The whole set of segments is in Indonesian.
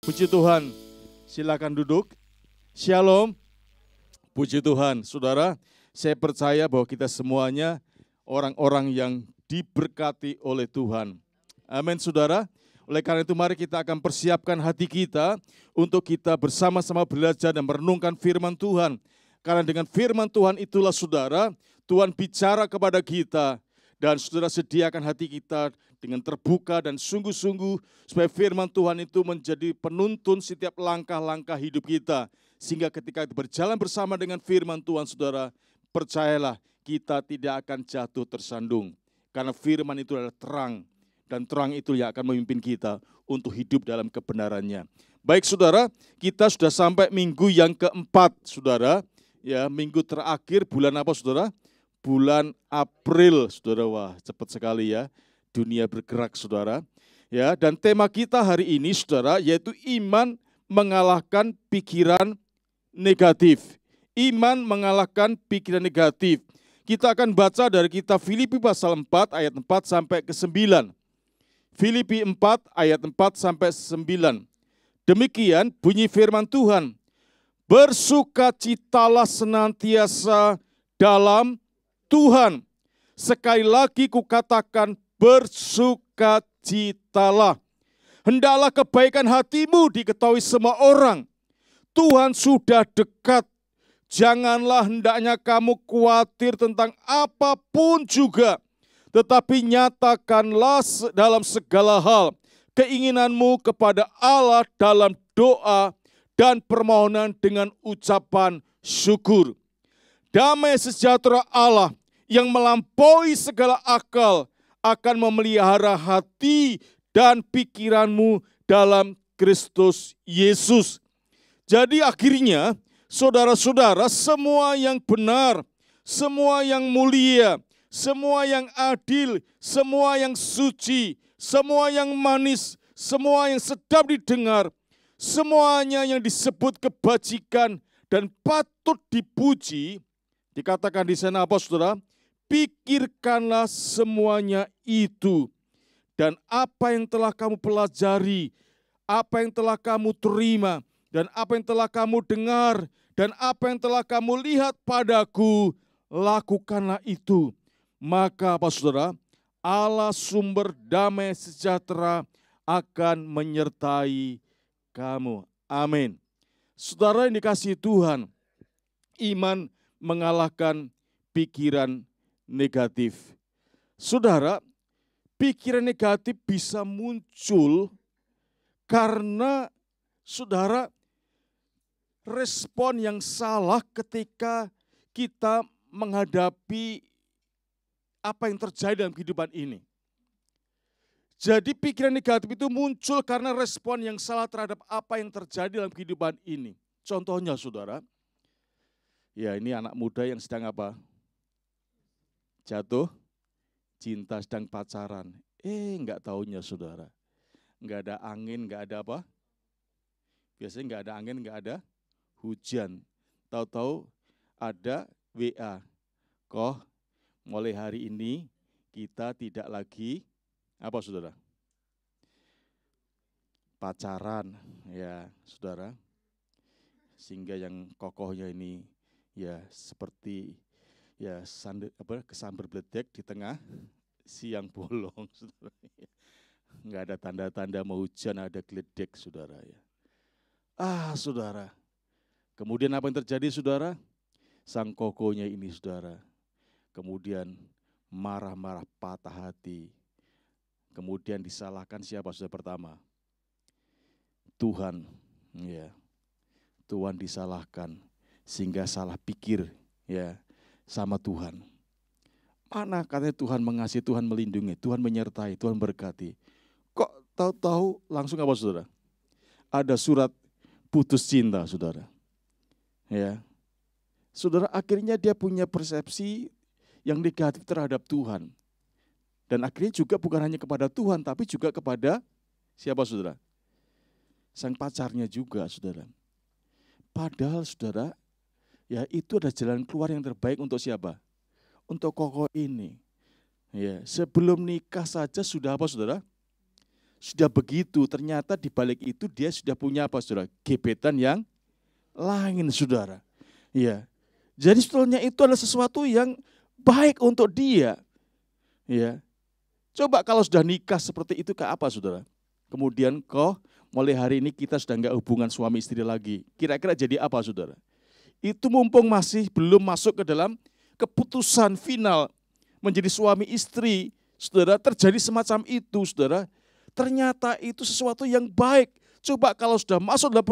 Puji Tuhan, silakan duduk. Shalom, puji Tuhan. Saudara, saya percaya bahwa kita semuanya orang-orang yang diberkati oleh Tuhan. Amin, saudara. Oleh karena itu mari kita akan persiapkan hati kita untuk kita bersama-sama belajar dan merenungkan firman Tuhan. Karena dengan firman Tuhan itulah saudara, Tuhan bicara kepada kita. Dan saudara sediakan hati kita dengan terbuka dan sungguh-sungguh supaya firman Tuhan itu menjadi penuntun setiap langkah-langkah hidup kita. Sehingga ketika berjalan bersama dengan firman Tuhan saudara, percayalah kita tidak akan jatuh tersandung. Karena firman itu adalah terang. Dan terang itu yang akan memimpin kita untuk hidup dalam kebenarannya. Baik saudara, kita sudah sampai minggu yang keempat saudara. Ya, minggu terakhir bulan apa saudara? Bulan April, saudara. Wah, cepat sekali ya. Dunia bergerak, saudara. Ya, dan tema kita hari ini, saudara, yaitu iman mengalahkan pikiran negatif. Iman mengalahkan pikiran negatif. Kita akan baca dari kitab Filipi pasal 4 ayat 4 sampai ke 9. Filipi 4 ayat 4 sampai 9. Demikian bunyi firman Tuhan. Bersukacitalah senantiasa dalam Tuhan. Sekali lagi kukatakan bersukacitalah. Hendaklah kebaikan hatimu diketahui semua orang. Tuhan sudah dekat. Janganlah hendaknya kamu khawatir tentang apapun juga. Tetapi nyatakanlah dalam segala hal keinginanmu kepada Allah dalam doa dan permohonan dengan ucapan syukur. Damai sejahtera Allah yang melampaui segala akal akan memelihara hati dan pikiranmu dalam Kristus Yesus. Jadi akhirnya saudara-saudara, semua yang benar, semua yang mulia, semua yang adil, semua yang suci, semua yang manis, semua yang sedap didengar, semuanya yang disebut kebajikan dan patut dipuji, dikatakan di sana apa saudara? Pikirkanlah semuanya itu. Dan apa yang telah kamu pelajari, apa yang telah kamu terima, dan apa yang telah kamu dengar, dan apa yang telah kamu lihat padaku, lakukanlah itu. Maka apa saudara? Allah sumber damai sejahtera akan menyertai kamu. Amin. Saudara yang dikasihi Tuhan, iman mengalahkan pikiran negatif. Saudara, pikiran negatif bisa muncul karena saudara respon yang salah ketika kita menghadapi apa yang terjadi dalam kehidupan ini. Jadi pikiran negatif itu muncul karena respon yang salah terhadap apa yang terjadi dalam kehidupan ini. Contohnya saudara, ya ini anak muda yang sedang apa? Jatuh cinta, sedang pacaran. Enggak taunya saudara. Enggak ada angin, enggak ada apa? Biasanya enggak ada angin, enggak ada hujan. Tahu-tahu ada WA. Koh, mulai hari ini kita tidak lagi apa saudara? Pacaran, ya saudara. Sehingga yang kokohnya ini ya seperti ya kesambar bledek di tengah siang bolong. Saudara. Nggak ada tanda-tanda mau hujan, ada geledek saudara ya. Saudara. Kemudian apa yang terjadi saudara? Sang kokohnya ini saudara. Kemudian marah-marah, patah hati. Kemudian disalahkan siapa saudara pertama? Tuhan, ya. Tuhan disalahkan sehingga salah pikir ya sama Tuhan. Mana katanya Tuhan mengasihi, Tuhan melindungi, Tuhan menyertai, Tuhan berkati. Kok tahu-tahu langsung apa saudara? Ada surat putus cinta saudara. Ya. Saudara akhirnya dia punya persepsi yang negatif terhadap Tuhan. Dan akhirnya juga bukan hanya kepada Tuhan, tapi juga kepada siapa saudara? Sang pacarnya juga saudara. Padahal saudara, ya itu adalah jalan keluar yang terbaik untuk siapa? Untuk kokoh ini. Ya, sebelum nikah saja sudah apa saudara? sudah begitu, ternyata di balik itu dia sudah punya apa saudara? Gebetan yang lain saudara. Ya. Jadi sebetulnya itu adalah sesuatu yang baik untuk dia. Ya. Coba kalau sudah nikah seperti itu ke apa saudara? Kemudian mulai hari ini kita sudah enggak hubungan suami istri lagi. Kira-kira jadi apa saudara? Itu mumpung masih belum masuk ke dalam keputusan final menjadi suami istri, saudara, terjadi semacam itu, saudara. Ternyata itu sesuatu yang baik. Coba kalau sudah masuk dalam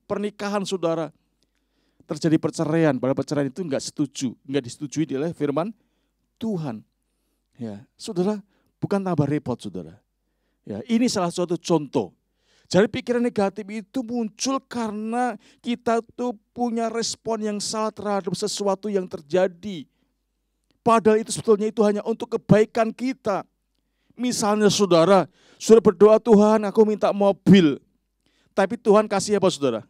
pernikahan, saudara, terjadi perceraian, padahal perceraian itu enggak disetujui oleh firman Tuhan. Ya, saudara, bukan tambah repot, saudara. Ya, ini salah satu contoh. Jadi pikiran negatif itu muncul karena kita tuh punya respon yang salah terhadap sesuatu yang terjadi. Padahal itu sebetulnya itu hanya untuk kebaikan kita. Misalnya saudara berdoa, Tuhan aku minta mobil. Tapi Tuhan kasih apa saudara?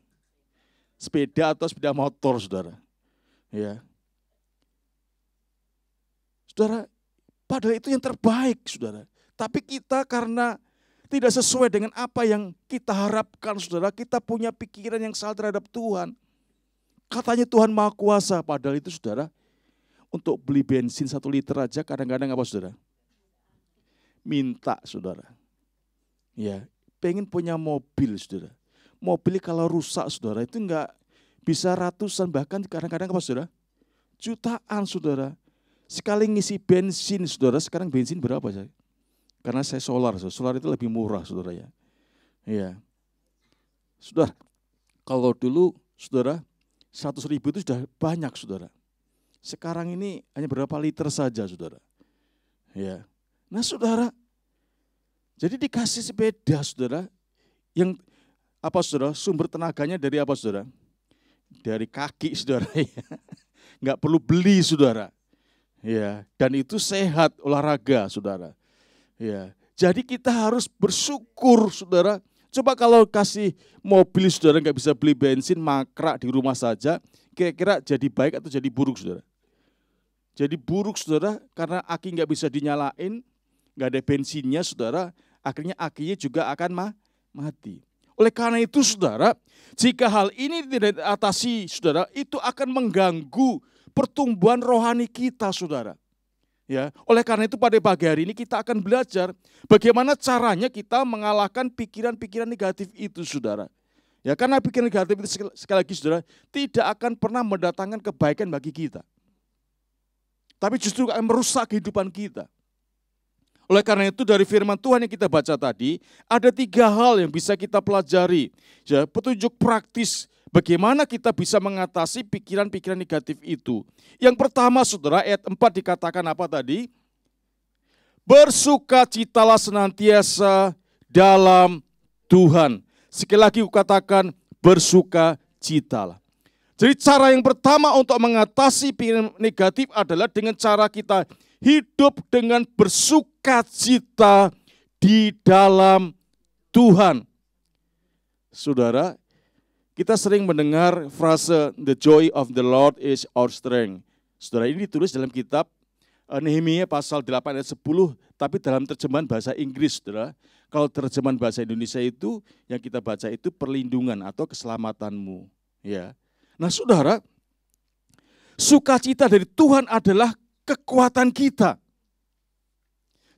Sepeda atau sepeda motor saudara. Ya. Saudara, padahal itu yang terbaik saudara. Tapi kita karena tidak sesuai dengan apa yang kita harapkan, saudara. Kita punya pikiran yang salah terhadap Tuhan. Katanya Tuhan Maha Kuasa, padahal itu saudara, untuk beli bensin 1 liter aja kadang-kadang apa saudara? Minta saudara. Ya, pengen punya mobil saudara. Mobil kalau rusak saudara, itu enggak bisa ratusan, bahkan kadang-kadang apa saudara? Jutaan saudara. Sekali ngisi bensin saudara, sekarang bensin berapa saya? Karena saya solar itu lebih murah saudara ya. Iya. Saudara, kalau dulu saudara 100.000 itu sudah banyak saudara. Sekarang ini hanya berapa liter saja saudara. Ya. Nah saudara, jadi dikasih sepeda saudara, yang apa saudara, sumber tenaganya dari apa saudara? Dari kaki saudara ya. Enggak perlu beli saudara. Ya, dan itu sehat olahraga saudara. Ya, jadi kita harus bersyukur saudara. Coba kalau kasih mobil saudara nggak bisa beli bensin, mangkrak di rumah saja, kira-kira jadi baik atau jadi buruk saudara? Jadi buruk saudara, karena aki nggak bisa dinyalain, nggak ada bensinnya saudara, akhirnya akinya juga akan mati. Oleh karena itu saudara, jika hal ini tidak diatasi saudara, itu akan mengganggu pertumbuhan rohani kita saudara. Ya, oleh karena itu pada pagi hari ini kita akan belajar bagaimana caranya kita mengalahkan pikiran-pikiran negatif itu saudara. Ya, karena pikiran negatif itu sekali lagi saudara tidak akan pernah mendatangkan kebaikan bagi kita. Tapi justru akan merusak kehidupan kita. Oleh karena itu dari firman Tuhan yang kita baca tadi, ada 3 hal yang bisa kita pelajari. Ya, petunjuk praktis bagaimana kita bisa mengatasi pikiran-pikiran negatif itu. Yang pertama saudara, ayat 4 dikatakan apa tadi? Bersukacitalah senantiasa dalam Tuhan. Sekali lagi kukatakan bersukacitalah. Jadi cara yang pertama untuk mengatasi pikiran negatif adalah dengan cara kita hidup dengan bersukacita di dalam Tuhan. Saudara, kita sering mendengar frase the joy of the Lord is our strength. Saudara, ini ditulis dalam kitab Nehemia pasal 8 ayat 10, tapi dalam terjemahan bahasa Inggris, saudara. Kalau terjemahan bahasa Indonesia itu yang kita baca itu perlindungan atau keselamatanmu, ya. Nah, saudara, sukacita dari Tuhan adalah kekuatan kita.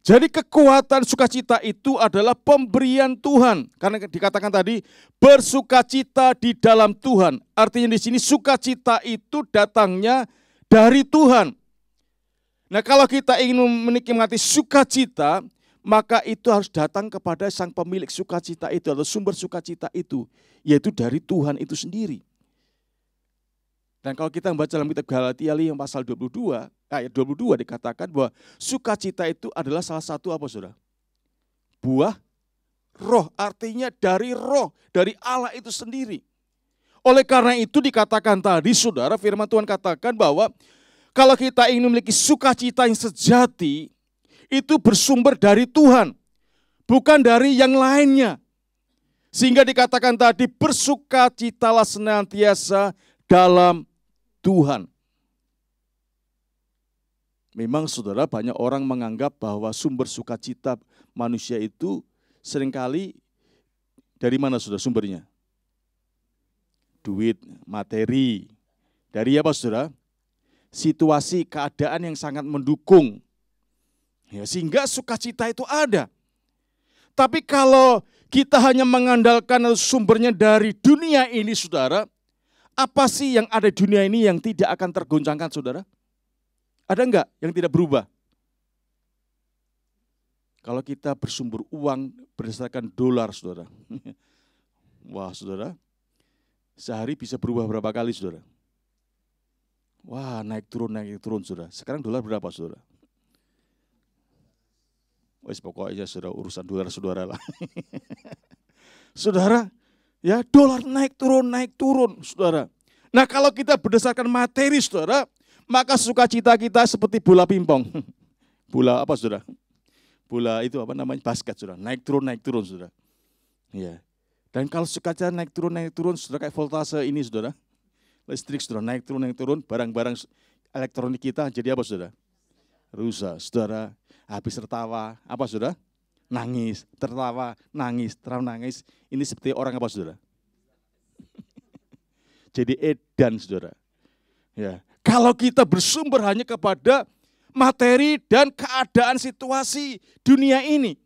Jadi kekuatan sukacita itu adalah pemberian Tuhan. Karena dikatakan tadi bersukacita di dalam Tuhan. Artinya di sini sukacita itu datangnya dari Tuhan. Nah, kalau kita ingin menikmati sukacita, maka itu harus datang kepada sang pemilik sukacita itu atau sumber sukacita itu, yaitu dari Tuhan itu sendiri. Dan kalau kita membaca dalam kitab Galatia yang pasal 22, ayat 22 dikatakan bahwa sukacita itu adalah salah satu apa saudara? Buah roh, artinya dari roh, dari Allah itu sendiri. Oleh karena itu dikatakan tadi saudara, firman Tuhan katakan bahwa kalau kita ingin memiliki sukacita yang sejati, itu bersumber dari Tuhan, bukan dari yang lainnya. Sehingga dikatakan tadi bersukacitalah senantiasa dalam Tuhan. Memang saudara banyak orang menganggap bahwa sumber sukacita manusia itu seringkali dari mana saudara sumbernya? Duit, materi. Dari apa saudara? Situasi, keadaan yang sangat mendukung. Ya, sehingga sukacita itu ada. Tapi kalau kita hanya mengandalkan sumbernya dari dunia ini, saudara, apa sih yang ada di dunia ini yang tidak akan tergoncangkan, saudara? Ada enggak yang tidak berubah? Kalau kita bersumber uang berdasarkan dolar, saudara. Wah, saudara, sehari bisa berubah berapa kali, saudara? Wah, naik turun, saudara. Sekarang dolar berapa, saudara? Wes pokoknya saudara urusan dolar saudara lah. Saudara, ya dolar naik turun, saudara. Nah kalau kita berdasarkan materi, saudara, maka sukacita kita seperti bola pingpong. Bola apa, saudara? Bola itu apa namanya? Basket, saudara. Naik turun, saudara. Ya. Dan kalau sukacita naik turun, saudara, kayak voltase ini, saudara. Listrik, saudara, naik turun, barang-barang elektronik kita jadi apa, saudara? Rusak, saudara. Habis tertawa, apa, saudara? Nangis, tertawa, nangis. Ini seperti orang apa, saudara? Jadi edan, saudara. Ya, kalau kita bersumber hanya kepada materi dan keadaan situasi dunia ini,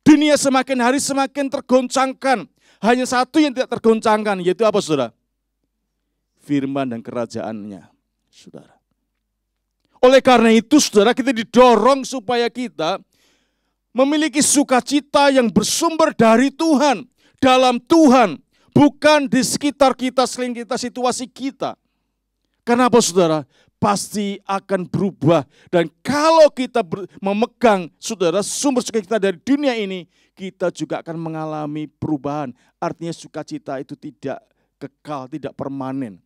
dunia semakin hari semakin tergoncangkan. Hanya satu yang tidak tergoncangkan, yaitu apa, saudara? Firman dan kerajaannya, saudara. Oleh karena itu, saudara, kita didorong supaya kita memiliki sukacita yang bersumber dari Tuhan, dalam Tuhan, bukan di sekitar kita, selain kita, situasi kita. Kenapa, saudara? Pasti akan berubah. Dan kalau kita memegang, saudara, sumber sukacita dari dunia ini, kita juga akan mengalami perubahan. Artinya sukacita itu tidak kekal, tidak permanen.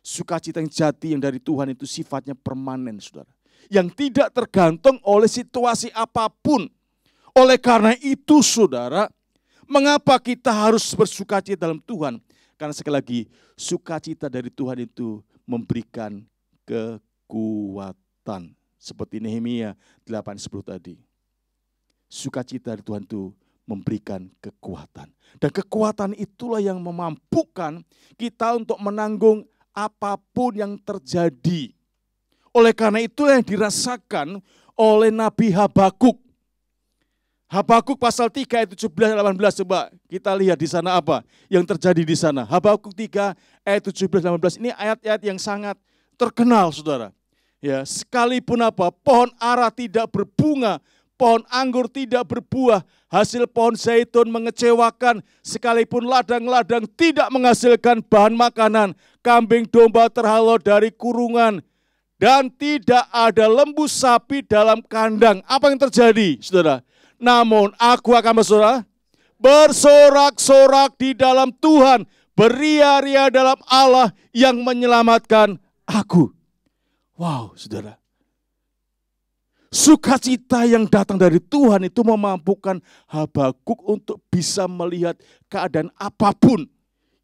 Sukacita yang jati yang dari Tuhan itu sifatnya permanen, saudara. Yang tidak tergantung oleh situasi apapun. Oleh karena itu, saudara, mengapa kita harus bersukacita dalam Tuhan? Karena sekali lagi, sukacita dari Tuhan itu memberikan kekuatan. Seperti Nehemia 8:10 tadi. Sukacita dari Tuhan itu memberikan kekuatan. Dan kekuatan itulah yang memampukan kita untuk menanggung apapun yang terjadi. Oleh karena itulah yang dirasakan oleh Nabi Habakuk. Habakuk pasal 3 ayat 17-18, coba kita lihat di sana apa yang terjadi di sana. Habakuk 3 ayat 17-18 ini ayat-ayat yang sangat terkenal, saudara. Ya, sekalipun apa, pohon ara tidak berbunga, pohon anggur tidak berbuah, hasil pohon zaitun mengecewakan, sekalipun ladang-ladang tidak menghasilkan bahan makanan, kambing domba terhalau dari kurungan, dan tidak ada lembu sapi dalam kandang. Apa yang terjadi, saudara? Namun aku akan bersorak-sorak di dalam Tuhan, beria-ria dalam Allah yang menyelamatkan aku. Wow, saudara. Sukacita yang datang dari Tuhan itu memampukan Habakuk untuk bisa melihat keadaan apapun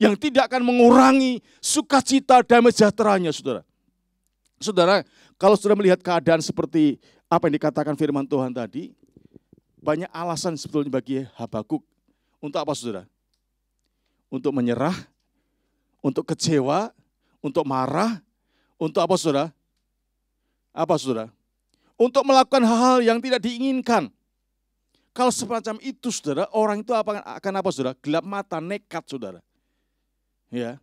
yang tidak akan mengurangi sukacita damai sejahteranya, saudara. Saudara, kalau sudah melihat keadaan seperti apa yang dikatakan firman Tuhan tadi, banyak alasan sebetulnya bagi Habakuk. Untuk apa, saudara? Untuk menyerah, untuk kecewa, untuk marah, untuk apa, saudara? Apa, saudara? Untuk melakukan hal-hal yang tidak diinginkan. Kalau semacam itu, saudara, orang itu akan apa, saudara? Gelap mata, nekat, saudara. Ya.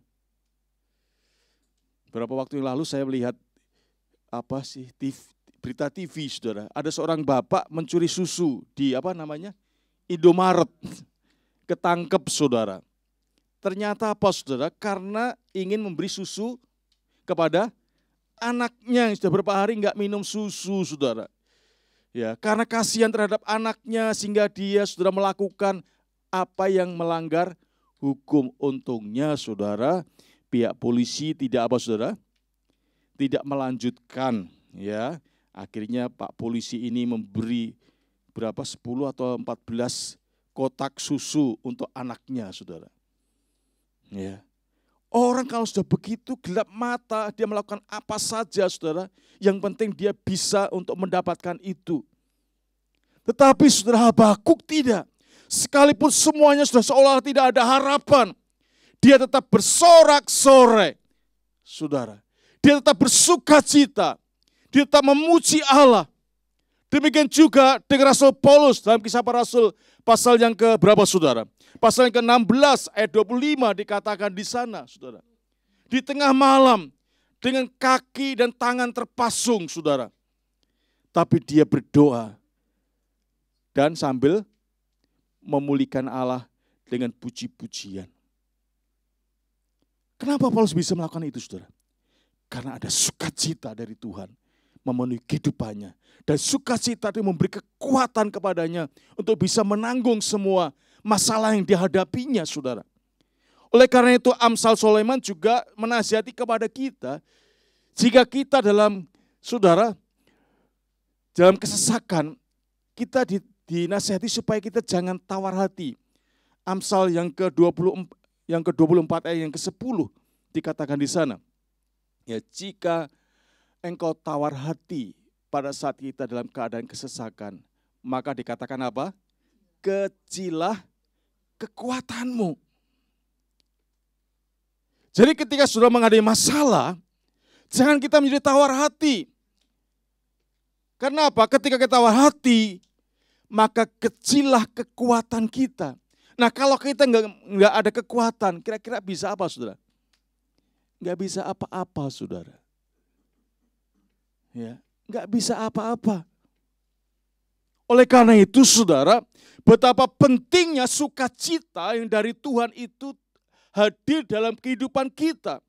Beberapa waktu yang lalu saya melihat berita TV, saudara. Ada seorang bapak mencuri susu di Indomaret. Ketangkep, saudara. Ternyata apa, saudara? Karena ingin memberi susu kepada anaknya yang sudah beberapa hari enggak minum susu, saudara. Ya, karena kasihan terhadap anaknya sehingga dia sudah melakukan apa yang melanggar hukum. Untungnya, saudara, pihak polisi tidak apa, saudara? Tidak melanjutkan, ya. Akhirnya Pak polisi ini memberi 10 atau 14 kotak susu untuk anaknya, saudara. Ya. Orang kalau sudah begitu gelap mata, dia melakukan apa saja, saudara. Yang penting dia bisa untuk mendapatkan itu. Tetapi saudara, Habakuk tidak. Sekalipun semuanya sudah seolah tidak ada harapan, dia tetap bersorak-sorai. Saudara, dia tetap bersuka cita. Dia tetap memuji Allah. Demikian juga dengan Rasul Paulus dalam Kisah Para Rasul pasal yang ke berapa saudara? Pasal yang ke-16 ayat 25 dikatakan di sana saudara. Di tengah malam dengan kaki dan tangan terpasung saudara. Tapi dia berdoa dan sambil memulihkan Allah dengan puji-pujian. Kenapa Paulus bisa melakukan itu saudara? Karena ada sukacita dari Tuhan memenuhi kehidupannya. Dan sukacita itu memberi kekuatan kepadanya untuk bisa menanggung semua masalah yang dihadapinya saudara. Oleh karena itu Amsal Sulaiman juga menasihati kepada kita, jika kita dalam saudara, dalam kesesakan, kita dinasihati supaya kita jangan tawar hati. Amsal yang ke-24 ayat yang ke-10 dikatakan di sana. Ya, jika engkau tawar hati pada saat kita dalam keadaan kesesakan, maka dikatakan apa? Kecilah kekuatanmu. Jadi ketika sudah menghadapi masalah, jangan kita menjadi tawar hati. Karena apa? Ketika kita tawar hati, maka kecilah kekuatan kita. Nah kalau kita nggak ada kekuatan, kira-kira bisa apa saudara? Nggak bisa apa-apa saudara. Ya, nggak bisa apa-apa. Oleh karena itu saudara, betapa pentingnya sukacita yang dari Tuhan itu hadir dalam kehidupan kita.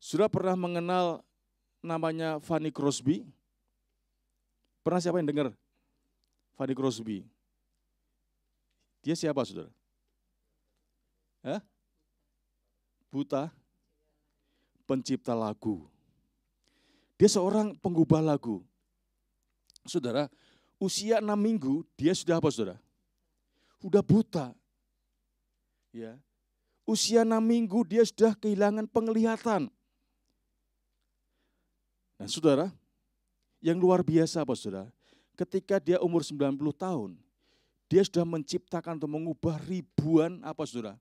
Sudah pernah mengenal namanya Fanny Crosby? Pernah siapa yang dengar Fanny Crosby? Dia siapa saudara? Hah? Buta, pencipta lagu. Dia seorang penggubah lagu. Saudara, usia 6 minggu dia sudah apa saudara? Sudah buta. Ya. Usia 6 minggu dia sudah kehilangan penglihatan. Nah saudara, yang luar biasa apa saudara? Ketika dia umur 90 tahun, dia sudah menciptakan atau mengubah ribuan apa saudara?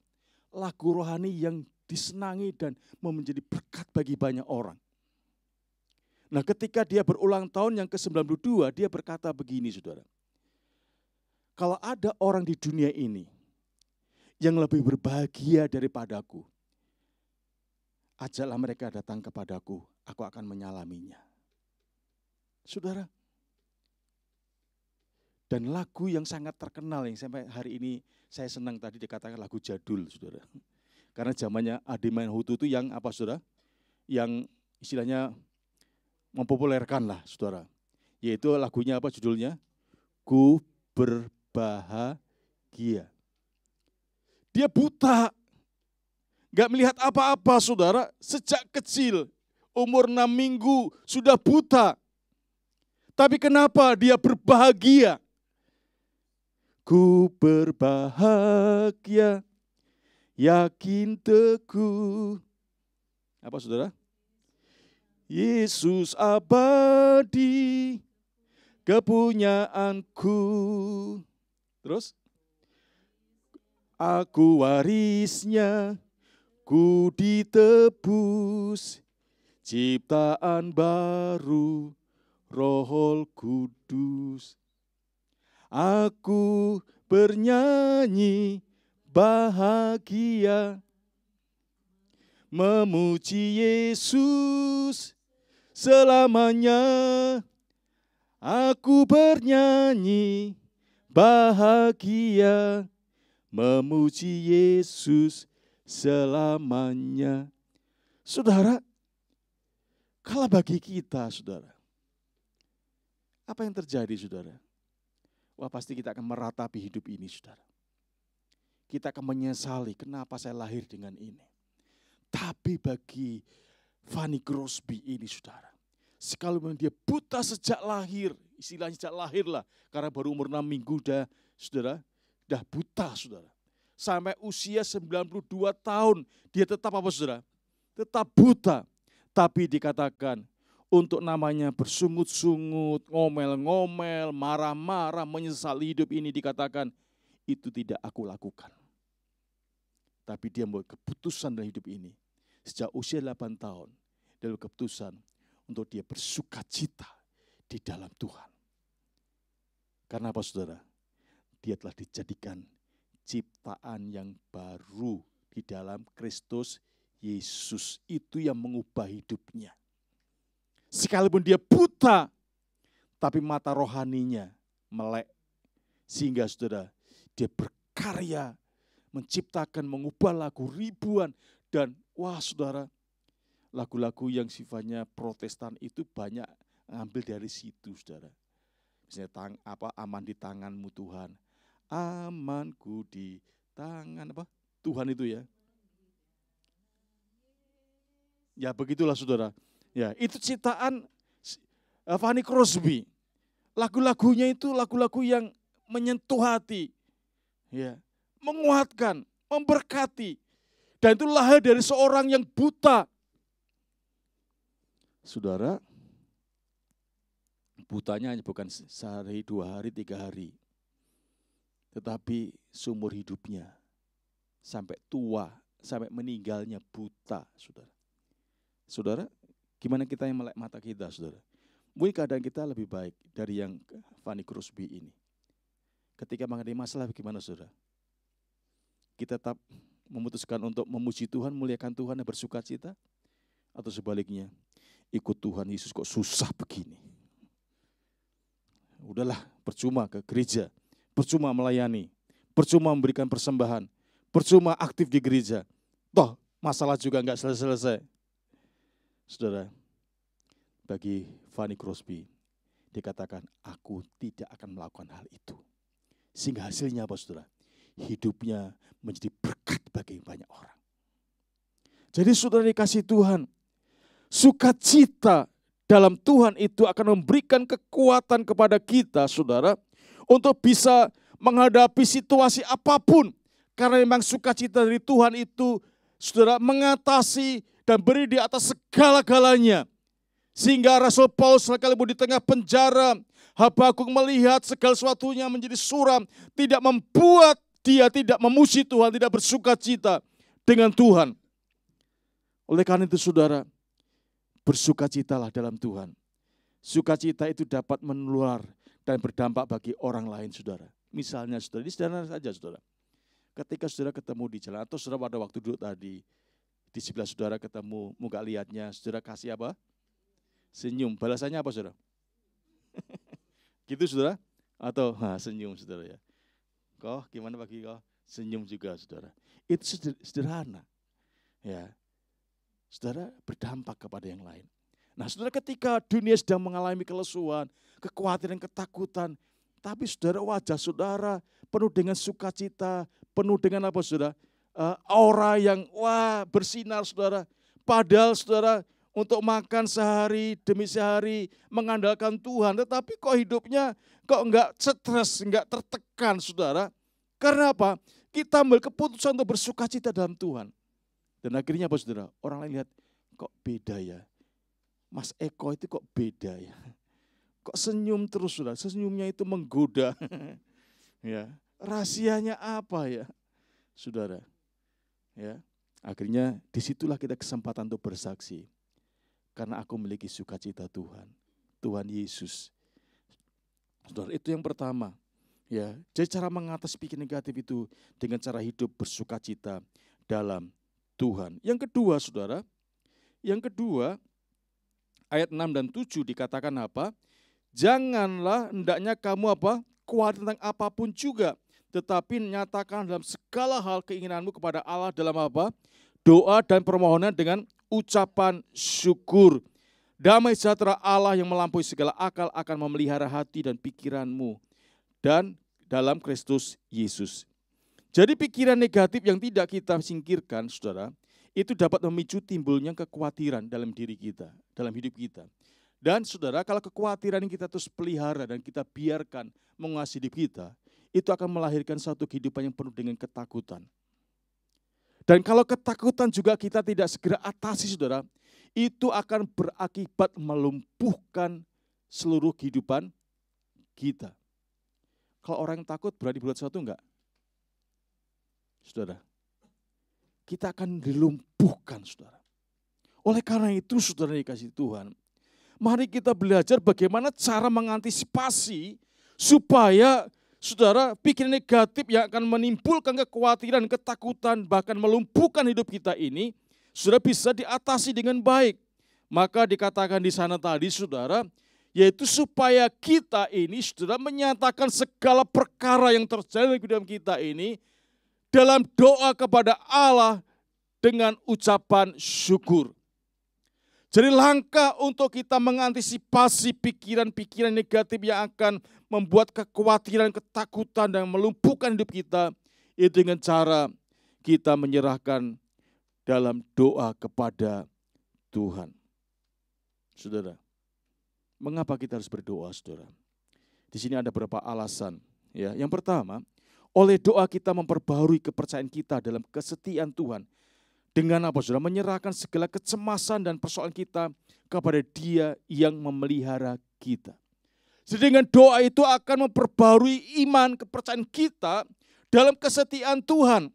Lagu rohani yang disenangi dan menjadi berkat bagi banyak orang. Nah ketika dia berulang tahun yang ke-92, dia berkata begini saudara. Kalau ada orang di dunia ini yang lebih berbahagia daripadaku, ajaklah mereka datang kepadaku, aku akan menyalaminya. Saudara, dan lagu yang sangat terkenal yang sampai hari ini saya senang tadi dikatakan lagu jadul saudara. Karena zamannya Adiman Hutu itu yang apa saudara? Yang istilahnya mempopulerkan lah saudara. Yaitu lagunya apa judulnya? Ku berbahagia. Dia buta. Gak melihat apa-apa saudara. Sejak kecil. Umur 6 minggu sudah buta. Tapi kenapa dia berbahagia? Ku berbahagia. Yakin teguh. Apa saudara? Yesus abadi kepunyaanku. Terus? Aku warisnya, ku ditebus, ciptaan baru, Roh Kudus. Aku bernyanyi bahagia, memuji Yesus selamanya. Aku bernyanyi bahagia, memuji Yesus selamanya. Saudara, kalau bagi kita saudara, apa yang terjadi saudara? Wah pasti kita akan meratapi hidup ini saudara. Kita akan menyesali kenapa saya lahir dengan ini. Tapi bagi Fanny Crosby ini saudara, sekalipun dia buta sejak lahir, istilahnya sejak lahir lah, karena baru umur 6 minggu saudara, dah buta saudara. Sampai usia 92 tahun, dia tetap apa saudara? Tetap buta. Tapi dikatakan untuk namanya bersungut-sungut, ngomel-ngomel, marah-marah, menyesali hidup ini, dikatakan itu tidak aku lakukan. Tapi dia membuat keputusan dalam hidup ini. Sejak usia 8 tahun, dia membuat keputusan untuk dia bersuka cita di dalam Tuhan. Karena apa saudara? Dia telah dijadikan ciptaan yang baru di dalam Kristus Yesus. Itu yang mengubah hidupnya. Sekalipun dia buta, tapi mata rohaninya melek. Sehingga saudara, dia berkarya, menciptakan, mengubah lagu ribuan. Dan wah saudara, lagu-lagu yang sifatnya Protestan itu banyak ngambil dari situ saudara. Misalnya aman di tanganmu Tuhan. Amanku di tangan apa? Tuhan itu ya. Ya begitulah saudara. Ya, itu ciptaan Fanny Crosby. Lagu-lagunya itu lagu-lagu yang menyentuh hati. Ya, menguatkan, memberkati. Dan itu lahir dari seorang yang buta. Saudara, butanya bukan sehari, 2 hari, 3 hari. Tetapi seumur hidupnya. Sampai tua, sampai meninggalnya buta, saudara. Saudara, gimana kita yang melek mata kita, saudara? Mungkin keadaan kita lebih baik dari yang Fanny Crosby ini. Ketika menghadapi masalah bagaimana, saudara? Kita tetap memutuskan untuk memuji Tuhan, muliakan Tuhan dan bersuka cita? Atau sebaliknya, ikut Tuhan Yesus kok susah begini? Udahlah, percuma ke gereja, percuma melayani, percuma memberikan persembahan, percuma aktif di gereja. Toh, masalah juga enggak selesai-selesai. Saudara, bagi Fanny Crosby, dikatakan, aku tidak akan melakukan hal itu. Sehingga hasilnya apa saudara? Hidupnya menjadi berkat bagi banyak orang. Jadi saudara dikasih Tuhan, sukacita dalam Tuhan itu akan memberikan kekuatan kepada kita saudara, untuk bisa menghadapi situasi apapun. Karena memang sukacita dari Tuhan itu saudara mengatasi dan beri di atas segala-galanya. Sehingga Rasul Paulus sekalipun di tengah penjara, Habakuk melihat segala sesuatunya menjadi suram, tidak membuat dia tidak memuji Tuhan, tidak bersuka cita dengan Tuhan. Oleh karena itu saudara, bersukacitalah dalam Tuhan. Sukacita itu dapat menular dan berdampak bagi orang lain saudara. Misalnya saudara, ini sederhana saja saudara. Ketika saudara ketemu di jalan, atau saudara pada waktu duduk tadi, di sebelah saudara ketemu muka lihatnya, saudara kasih apa? Senyum. Balasannya apa saudara? Gitu saudara? Atau senyum saudara ya. Kok gimana bagi kau? Senyum juga saudara. Itu sederhana. Ya. Saudara berdampak kepada yang lain. Nah saudara, ketika dunia sedang mengalami kelesuan, kekhawatiran, ketakutan, tapi saudara, wajah saudara penuh dengan sukacita, penuh dengan apa saudara? Aura yang bersinar saudara. Padahal saudara untuk makan sehari demi sehari mengandalkan Tuhan, tetapi kok hidupnya kok enggak stres, enggak tertekan saudara. Karena apa? Kita ambil keputusan untuk bersukacita dalam Tuhan. Dan akhirnya apa saudara? Orang lain lihat, kok beda ya. Mas Eko itu kok beda ya. Kok senyum terus saudara? Senyumnya itu menggoda. Ya, rahasianya apa ya saudara? Ya, akhirnya disitulah kita kesempatan untuk bersaksi. Karena aku memiliki sukacita Tuhan, Tuhan Yesus. Saudara, itu yang pertama. Ya, jadi cara mengatasi pikiran negatif itu dengan cara hidup bersukacita dalam Tuhan. Yang kedua, saudara, ayat 6 dan 7 dikatakan apa? Janganlah hendaknya kamu khawatir tentang apapun juga, tetapi nyatakan dalam segala hal keinginanmu kepada Allah dalam doa dan permohonan dengan ucapan syukur. Damai sejahtera Allah yang melampaui segala akal akan memelihara hati dan pikiranmu dan dalam Kristus Yesus. Jadi pikiran negatif yang tidak kita singkirkan, saudara, itu dapat memicu timbulnya kekhawatiran dalam diri kita, dalam hidup kita. Dan saudara, kalau kekhawatiran yang kita terus pelihara dan kita biarkan menguasai hidup kita, itu akan melahirkan suatu kehidupan yang penuh dengan ketakutan. Dan kalau ketakutan juga kita tidak segera atasi, saudara, itu akan berakibat melumpuhkan seluruh kehidupan kita. Kalau orang yang takut berani berbuat sesuatu enggak? Saudara, kita akan dilumpuhkan, saudara. Oleh karena itu, saudara dikasihi Tuhan, mari kita belajar bagaimana cara mengantisipasi supaya saudara pikiran negatif yang akan menimbulkan kekhawatiran, ketakutan, bahkan melumpuhkan hidup kita ini, saudara bisa diatasi dengan baik. Maka dikatakan di sana tadi, saudara, yaitu supaya kita ini, saudara, menyatakan segala perkara yang terjadi di dalam kita ini dalam doa kepada Allah dengan ucapan syukur. Jadi langkah untuk kita mengantisipasi pikiran-pikiran negatif yang akan membuat kekhawatiran, ketakutan, dan melumpuhkan hidup kita, itu dengan cara kita menyerahkan dalam doa kepada Tuhan. Saudara, mengapa kita harus berdoa, saudara? Di sini ada beberapa alasan. Ya, yang pertama, oleh doa kita memperbarui kepercayaan kita dalam kesetiaan Tuhan. Dengan apa, saudara? Menyerahkan segala kecemasan dan persoalan kita kepada Dia yang memelihara kita. Jadi dengan doa itu akan memperbarui iman, kepercayaan kita dalam kesetiaan Tuhan.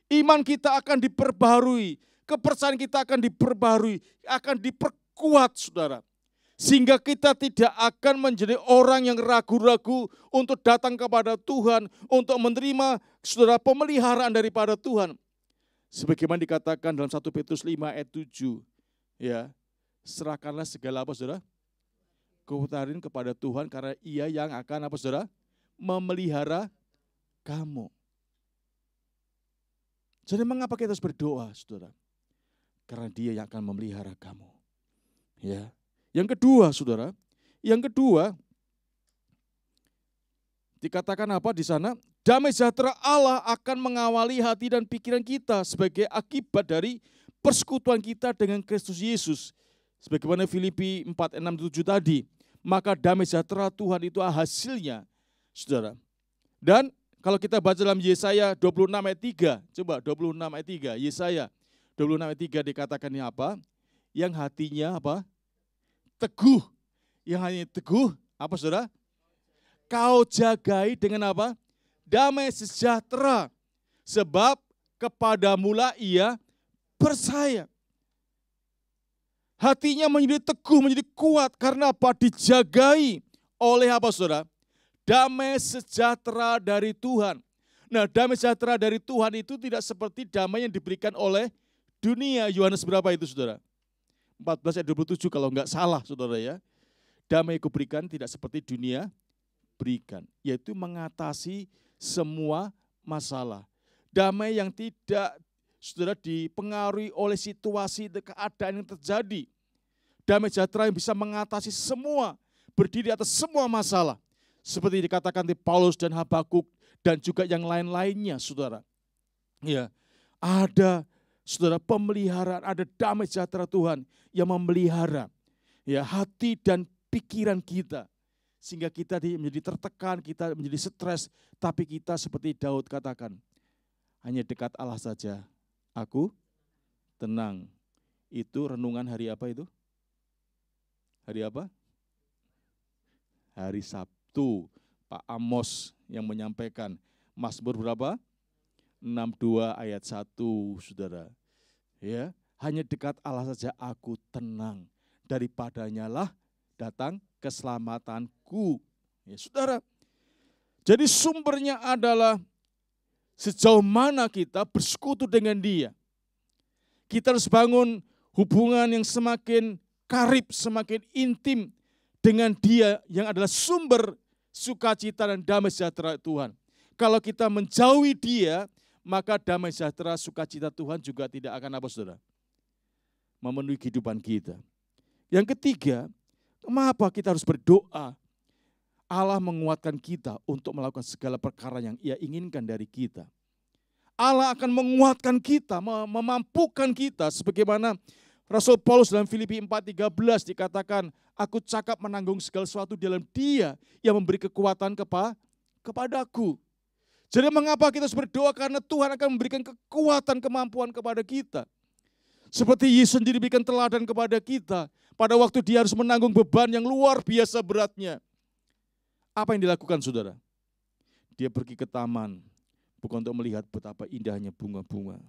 Iman kita akan diperbarui, kepercayaan kita akan diperbarui, akan diperkuat, saudara. Sehingga kita tidak akan menjadi orang yang ragu-ragu untuk datang kepada Tuhan, untuk menerima, saudara, pemeliharaan daripada Tuhan. Sebagaimana dikatakan dalam 1 Petrus 5 ayat 7, ya, serahkanlah segala apa, saudara? Kekhawatiran kepada Tuhan karena Ia yang akan apa, saudara? Memelihara kamu. Jadi mengapa kita harus berdoa, saudara? Karena Dia yang akan memelihara kamu. Ya. Yang kedua, saudara, dikatakan apa di sana? Damai sejahtera Allah akan mengawali hati dan pikiran kita sebagai akibat dari persekutuan kita dengan Kristus Yesus. Sebagaimana Filipi 4:6-7 tadi. Maka damai sejahtera Tuhan itu hasilnya, saudara. Dan kalau kita baca dalam Yesaya 26 ayat 3, coba 26 ayat 3, Yesaya 26 ayat 3 dikatakannya apa? Yang hatinya apa? Teguh. Yang hatinya teguh, apa, saudara? Kau jagai dengan apa? Damai sejahtera, sebab kepadamulah ia percaya. Hatinya menjadi teguh, menjadi kuat, karena apa? Dijagai oleh apa, saudara? Damai sejahtera dari Tuhan. Nah, damai sejahtera dari Tuhan itu tidak seperti damai yang diberikan oleh dunia. Yohanes berapa itu, saudara? 14 ayat 27 kalau enggak salah, saudara ya. Damai yang kuberikan tidak seperti dunia berikan, yaitu mengatasi semua masalah. Damai yang tidak, saudara, dipengaruhi oleh situasi dan keadaan yang terjadi. Damai sejahtera yang bisa mengatasi semua, berdiri atas semua masalah. Seperti dikatakan di Paulus dan Habakuk dan juga yang lain-lainnya, saudara. Ya, ada, saudara, pemeliharaan, ada damai sejahtera Tuhan yang memelihara, ya, hati dan pikiran kita. Sehingga kita menjadi tertekan, kita menjadi stres, tapi kita seperti Daud katakan, hanya dekat Allah saja, aku tenang. Itu renungan hari apa itu? Hari apa? Hari Sabtu. Pak Amos yang menyampaikan. Mazmur berapa? 62 ayat 1, saudara. Ya, hanya dekat Allah saja aku tenang. Daripadanya lah datang keselamatanku. Ya, saudara. Jadi sumbernya adalah sejauh mana kita bersekutu dengan Dia. Kita harus bangun hubungan yang semakin karib, semakin intim dengan Dia yang adalah sumber sukacita dan damai sejahtera Tuhan. Kalau kita menjauhi Dia, maka damai sejahtera sukacita Tuhan juga tidak akan apa, saudara? Memenuhi kehidupan kita. Yang ketiga, mengapa kita harus berdoa? Allah menguatkan kita untuk melakukan segala perkara yang Ia inginkan dari kita. Allah akan menguatkan kita, memampukan kita, sebagaimana Rasul Paulus dalam Filipi 4:13 dikatakan, aku cakap menanggung segala sesuatu dalam Dia yang memberi kekuatan kepadaku. Jadi mengapa kita harus berdoa? Karena Tuhan akan memberikan kekuatan, kemampuan kepada kita. Seperti Yesus sendiri berikan teladan kepada kita. Pada waktu dia harus menanggung beban yang luar biasa beratnya. Apa yang dilakukan saudara? Dia pergi ke taman, bukan untuk melihat betapa indahnya bunga-bunga.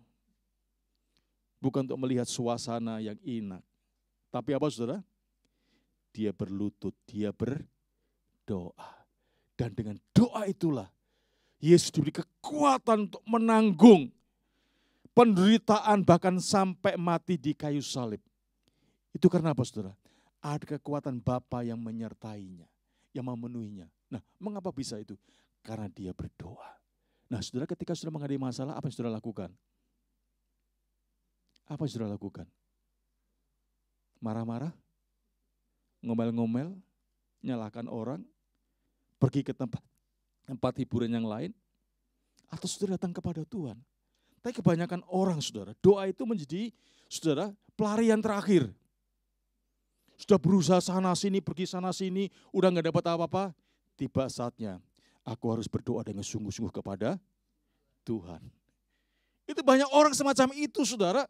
Bukan untuk melihat suasana yang enak. Tapi apa saudara? Dia berlutut, dia berdoa. Dan dengan doa itulah Yesus diberi kekuatan untuk menanggung penderitaan bahkan sampai mati di kayu salib. Itu karena apa saudara? Ada kekuatan Bapa yang menyertainya, yang memenuhinya. Nah, mengapa bisa itu? Karena dia berdoa. Nah saudara, ketika sudah menghadapi masalah, apa yang saudara lakukan? Apa yang saudara lakukan? Marah-marah? Ngomel-ngomel? Nyalahkan orang? Pergi ke tempat hiburan yang lain? Atau saudara datang kepada Tuhan? Tapi kebanyakan orang saudara, doa itu menjadi saudara pelarian terakhir. Sudah berusaha sana sini, pergi sana sini, udah gak dapat apa-apa. Tiba saatnya, aku harus berdoa dengan sungguh-sungguh kepada Tuhan. Itu banyak orang semacam itu saudara.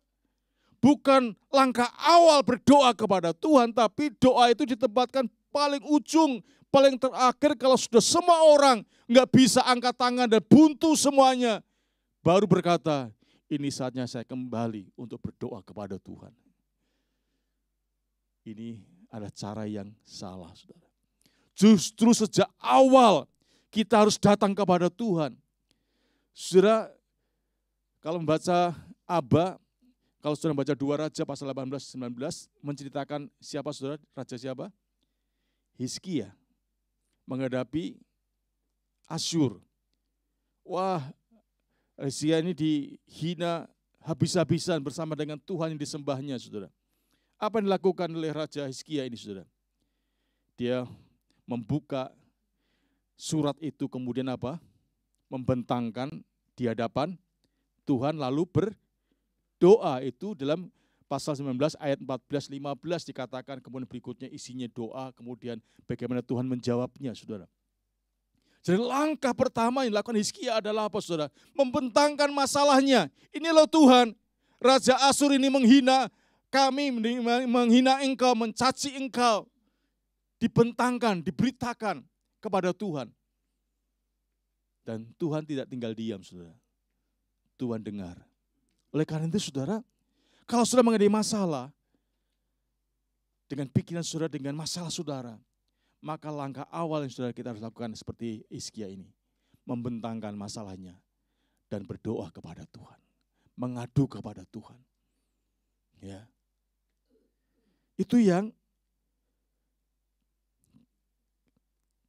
Bukan langkah awal berdoa kepada Tuhan, tapi doa itu ditempatkan paling ujung, paling terakhir kalau sudah semua orang gak bisa angkat tangan dan buntu semuanya. Baru berkata, ini saatnya saya kembali untuk berdoa kepada Tuhan. Ini adalah cara yang salah, saudara. Justru sejak awal kita harus datang kepada Tuhan. Saudara, kalau membaca Aba, kalau saudara membaca 2 Raja pasal 18-19, menceritakan siapa saudara, raja siapa? Hizkia menghadapi Asyur. Wah, Hizkia ini dihina habis-habisan bersama dengan Tuhan yang disembahnya, saudara. Apa yang dilakukan oleh Raja Hizkia ini, saudara? Dia membuka surat itu, kemudian apa? Membentangkan di hadapan Tuhan, lalu berdoa. Itu dalam pasal 19 ayat 14-15 dikatakan, kemudian berikutnya isinya doa, kemudian bagaimana Tuhan menjawabnya, saudara. Jadi langkah pertama yang dilakukan Hizkia adalah apa, saudara? Membentangkan masalahnya. Ini loh Tuhan, Raja Asyur ini menghina kami, menghina engkau, mencaci engkau. Dibentangkan, diberitakan kepada Tuhan. Dan Tuhan tidak tinggal diam, saudara. Tuhan dengar. Oleh karena itu, saudara, kalau saudara menghadapi masalah, dengan pikiran saudara, dengan masalah saudara, maka langkah awal yang saudara kita harus lakukan seperti Hizkia ini. Membentangkan masalahnya dan berdoa kepada Tuhan. Mengadu kepada Tuhan. Ya. Itu yang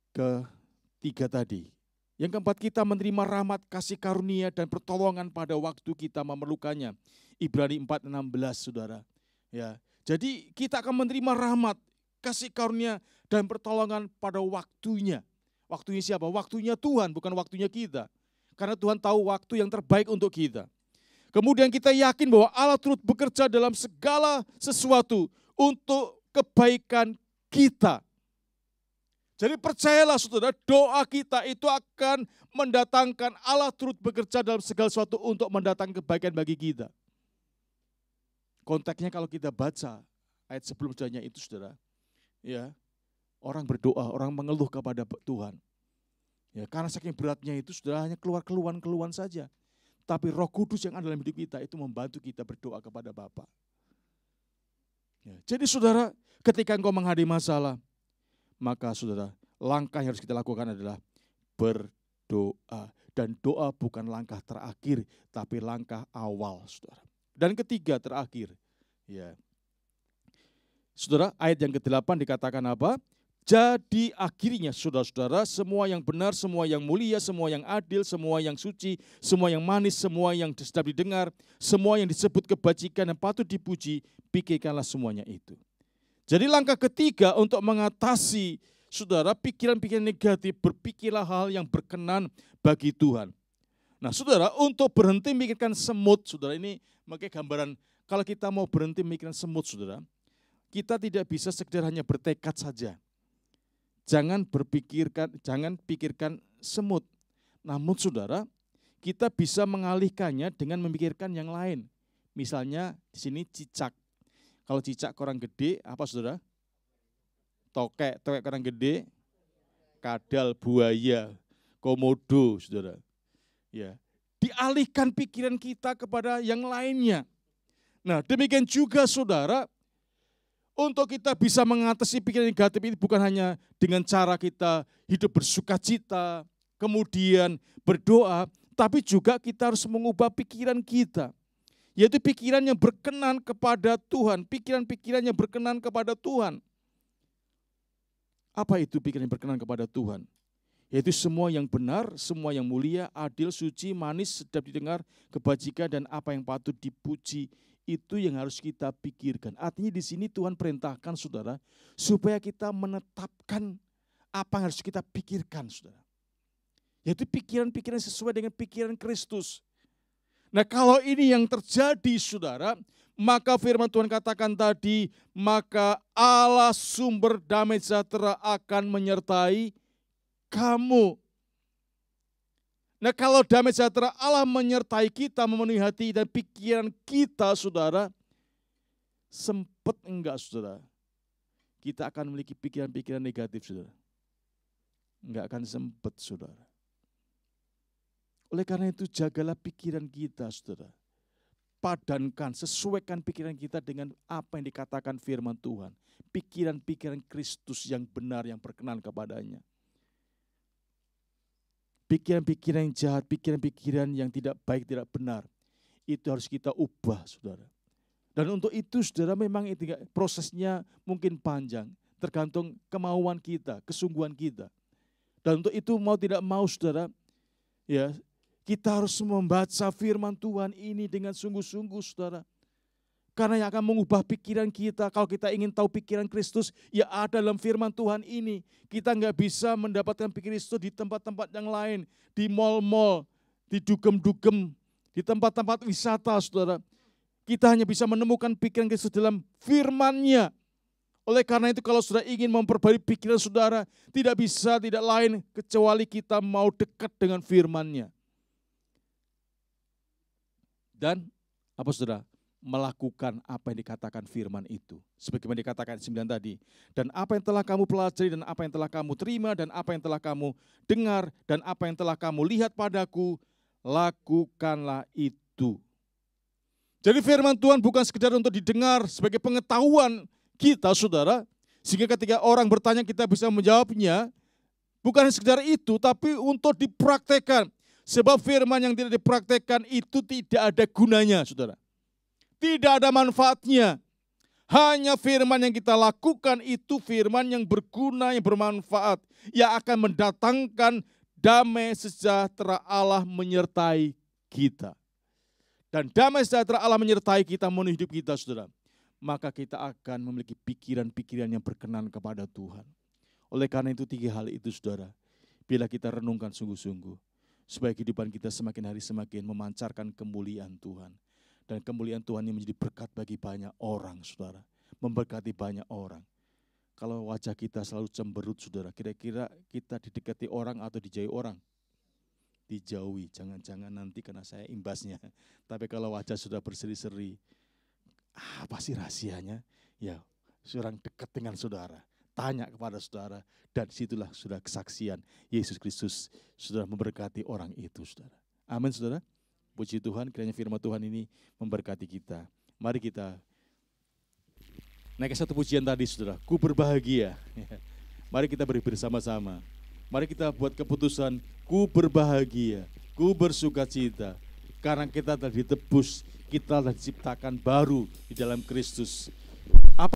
ketiga tadi. Yang keempat, kita menerima rahmat, kasih karunia dan pertolongan pada waktu kita memerlukannya. Ibrani 4:16, saudara. Ya. Jadi kita akan menerima rahmat, kasih karunia dan pertolongan pada waktunya. Waktunya siapa? Waktunya Tuhan, bukan waktunya kita. Karena Tuhan tahu waktu yang terbaik untuk kita. Kemudian kita yakin bahwa Allah turut bekerja dalam segala sesuatu untuk kebaikan kita. Jadi percayalah saudara, doa kita itu akan mendatangkan Allah turut bekerja dalam segala sesuatu untuk mendatangkan kebaikan bagi kita. Konteksnya kalau kita baca ayat sebelumnya itu, saudara, ya, orang berdoa, orang mengeluh kepada Tuhan. Ya, karena saking beratnya itu, saudara, hanya keluhan-keluhan saja. Tapi Roh Kudus yang ada dalam hidup kita itu membantu kita berdoa kepada Bapa. Ya, jadi saudara, ketika engkau menghadapi masalah, maka saudara, langkah yang harus kita lakukan adalah berdoa. Dan doa bukan langkah terakhir, tapi langkah awal, saudara. Dan ketiga, terakhir, ya, saudara, ayat yang ke-8 dikatakan apa? Jadi akhirnya saudara-saudara, semua yang benar, semua yang mulia, semua yang adil, semua yang suci, semua yang manis, semua yang sedap didengar, semua yang disebut kebajikan dan patut dipuji, pikirkanlah semuanya itu. Jadi langkah ketiga untuk mengatasi saudara pikiran-pikiran negatif, berpikirlah hal yang berkenan bagi Tuhan. Nah saudara, untuk berhenti memikirkan semut, saudara, ini pakai gambaran, kalau kita mau berhenti memikirkan semut, saudara, kita tidak bisa sekedar hanya bertekad saja. Jangan pikirkan semut. Namun saudara, kita bisa mengalihkannya dengan memikirkan yang lain. Misalnya di sini cicak. Kalau cicak orang gede, apa saudara? Tokek orang gede, kadal, buaya, komodo, saudara. Ya, dialihkan pikiran kita kepada yang lainnya. Nah, demikian juga saudara, untuk kita bisa mengatasi pikiran negatif ini bukan hanya dengan cara kita hidup bersukacita, kemudian berdoa, tapi juga kita harus mengubah pikiran kita. Yaitu pikiran yang berkenan kepada Tuhan, pikiran-pikiran yang berkenan kepada Tuhan. Apa itu pikiran yang berkenan kepada Tuhan? Yaitu semua yang benar, semua yang mulia, adil, suci, manis, sedap didengar, kebajikan, dan apa yang patut dipuji, itu yang harus kita pikirkan. Artinya di sini Tuhan perintahkan saudara, supaya kita menetapkan apa yang harus kita pikirkan saudara. Yaitu pikiran-pikiran sesuai dengan pikiran Kristus. Nah kalau ini yang terjadi saudara, maka firman Tuhan katakan tadi, maka Allah sumber damai sejahtera akan menyertai kamu. Nah kalau damai sejahtera Allah menyertai kita, memenuhi hati dan pikiran kita saudara, sempat enggak saudara, kita akan memiliki pikiran-pikiran negatif saudara. Enggak akan sempat saudara. Oleh karena itu jagalah pikiran kita saudara. Padankan, sesuaikan pikiran kita dengan apa yang dikatakan firman Tuhan. Pikiran-pikiran Kristus yang benar, yang berkenan kepadanya. Pikiran-pikiran yang jahat, pikiran-pikiran yang tidak baik, tidak benar. Itu harus kita ubah saudara. Dan untuk itu saudara memang prosesnya mungkin panjang. Tergantung kemauan kita, kesungguhan kita. Dan untuk itu mau tidak mau saudara, ya, kita harus membaca firman Tuhan ini dengan sungguh-sungguh saudara. Karena yang akan mengubah pikiran kita, kalau kita ingin tahu pikiran Kristus, ya ada dalam firman Tuhan ini. Kita nggak bisa mendapatkan pikiran Kristus di tempat-tempat yang lain, di mal-mal, di dugem-dugem, di tempat-tempat wisata saudara. Kita hanya bisa menemukan pikiran Kristus dalam firman-Nya. Oleh karena itu kalau saudara ingin memperbaiki pikiran saudara, tidak bisa, tidak lain kecuali kita mau dekat dengan firman-Nya. Dan apa saudara? Melakukan apa yang dikatakan firman itu. Sebagaimana dikatakan 9 tadi. Dan apa yang telah kamu pelajari dan apa yang telah kamu terima dan apa yang telah kamu dengar dan apa yang telah kamu lihat padaku, lakukanlah itu. Jadi firman Tuhan bukan sekedar untuk didengar sebagai pengetahuan kita saudara. Sehingga ketika orang bertanya kita bisa menjawabnya. Bukan sekedar itu tapi untuk dipraktekkan. Sebab firman yang tidak dipraktekkan itu tidak ada gunanya, saudara. Tidak ada manfaatnya. Hanya firman yang kita lakukan itu firman yang berguna, yang bermanfaat. Yang akan mendatangkan damai sejahtera Allah menyertai kita. Dan damai sejahtera Allah menyertai kita, memenuhi hidup kita, saudara. Maka kita akan memiliki pikiran-pikiran yang berkenan kepada Tuhan. Oleh karena itu 3 hal itu, saudara. Bila kita renungkan sungguh-sungguh. Supaya kehidupan kita semakin hari semakin memancarkan kemuliaan Tuhan. Dan kemuliaan Tuhan ini menjadi berkat bagi banyak orang, saudara. Memberkati banyak orang. Kalau wajah kita selalu cemberut, saudara, kira-kira kita didekati orang atau dijauhi orang? Dijauhi, jangan-jangan nanti karena saya imbasnya. Tapi kalau wajah sudah berseri-seri, apa sih rahasianya? Ya, seorang dekat dengan saudara. Tanya kepada saudara, dan situlah sudah kesaksian Yesus Kristus sudah memberkati orang itu, saudara. Amin, saudara. Puji Tuhan, kiranya firman Tuhan ini memberkati kita. Mari kita naik ke satu pujian tadi, saudara. Ku berbahagia. Mari kita beri bersama-sama. Mari kita buat keputusan, ku berbahagia, ku bersukacita. Karena kita telah ditebus, kita telah diciptakan baru di dalam Kristus.